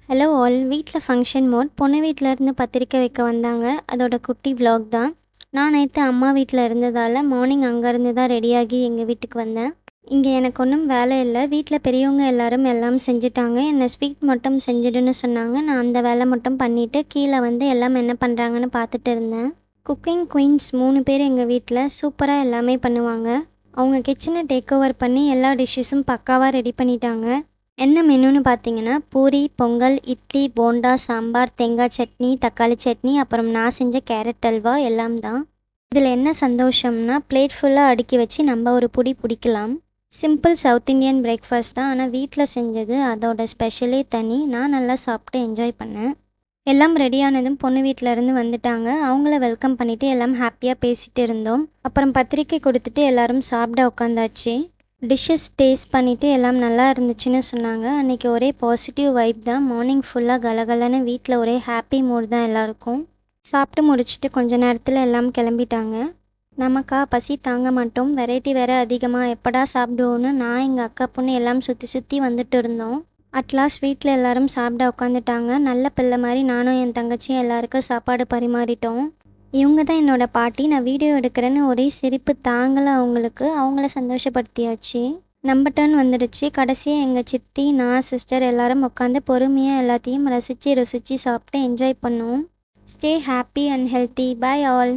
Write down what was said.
Hello all. வீட்டில் function mode. பொண்ணு வீட்டிலேருந்து பத்திரிக்கை வைக்க வந்தாங்க. அதோட குட்டி vlog தான். நான் நேற்று அம்மா வீட்டில் இருந்ததால் மார்னிங் அங்கேருந்து தான் ரெடியாகி எங்கள் வீட்டுக்கு வந்தேன். இங்கே எனக்கு ஒன்றும் வேலை இல்லை. வீட்டில் பெரியவங்க எல்லாரும் எல்லாம் செஞ்சுட்டாங்க. என்னை ஸ்வீட் மட்டும் செஞ்சிடுன்னு சொன்னாங்க. நான் அந்த வேலை மட்டும் பண்ணிவிட்டு கீழே வந்து எல்லாம் என்ன பண்ணுறாங்கன்னு பார்த்துட்டு இருந்தேன். குக்கிங் குயின்ஸ் 3 பேர் எங்கள் வீட்டில் சூப்பராக எல்லாமே பண்ணுவாங்க. அவங்க கிச்சனை டேக் ஓவர் பண்ணி எல்லா டிஷ்ஷஸும் பக்காவாக ரெடி பண்ணிட்டாங்க. என்ன மெனுன்னு பார்த்தீங்கன்னா, பூரி, பொங்கல், இட்லி, போண்டா, சாம்பார், தேங்காய் சட்னி, தக்காளி சட்னி, அப்புறம் நான் செஞ்ச கேரட் அல்வா எல்லாம் தான். இதில் என்ன சந்தோஷம்னா, பிளேட் ஃபுல்லாக அடுக்கி வச்சு நம்ம ஒரு புடி பிடிக்கலாம். சிம்பிள் சவுத் இண்டியன் பிரேக்ஃபாஸ்ட் தான். ஆனால் வீட்டில் செஞ்சது அதோட ஸ்பெஷலே தனி. நான் நல்லா சாப்பிட்டு என்ஜாய் பண்ணேன். எல்லாம் ரெடியானதும் பொண்ணு வீட்டிலேருந்து வந்துட்டாங்க. அவங்கள வெல்கம் பண்ணிவிட்டு எல்லாம் ஹாப்பியாக பேசிகிட்டு இருந்தோம். அப்புறம் பத்திரிக்கை கொடுத்துட்டு எல்லோரும் சாப்பிட உட்காந்தாச்சு. டிஷ்ஷஸ் டேஸ்ட் பண்ணிவிட்டு எல்லாம் நல்லா இருந்துச்சுன்னு சொன்னாங்க. அன்றைக்கி ஒரே பாசிட்டிவ் வைப் தான். மார்னிங் ஃபுல்லாக கலகலன்னு வீட்டில் ஒரே ஹாப்பி மூட் தான் எல்லாருக்கும். சாப்பிட்டு முடிச்சுட்டு கொஞ்ச நேரத்தில் எல்லாம் கிளம்பிட்டாங்க. நமக்கா பசி தாங்க மாட்டோம். வெரைட்டி வேறு அதிகமாக, எப்படா சாப்பிடுவோன்னு நான் எங்கள் அக்கா பொண்ணு எல்லாம் சுற்றி சுற்றி வந்துட்டு இருந்தோம். அட்லாஸ்ட் வீட்டில் எல்லோரும் சாப்பிட உட்காந்துட்டாங்க. நல்ல பிள்ளை மாதிரி நானும் என் தங்கச்சியும் எல்லாருக்கும் சாப்பாடு பரிமாறிட்டோம். இவங்க தான் என்னோடய பாட்டி. நான் வீடியோ எடுக்கிறேன்னு ஒரே சிரிப்பு தாங்கலை அவங்களுக்கு. அவங்கள சந்தோஷப்படுத்தியாச்சு. நம்ம டர்ன் வந்துடுச்சு. கடைசியாக எங்கள் சித்தி, நான், சிஸ்டர் எல்லோரும் உட்காந்து பொறுமையாக எல்லாத்தையும் ரசித்து ருசித்து சாப்பிட்டு என்ஜாய் பண்ணுவோம். Stay happy and healthy. Bye all.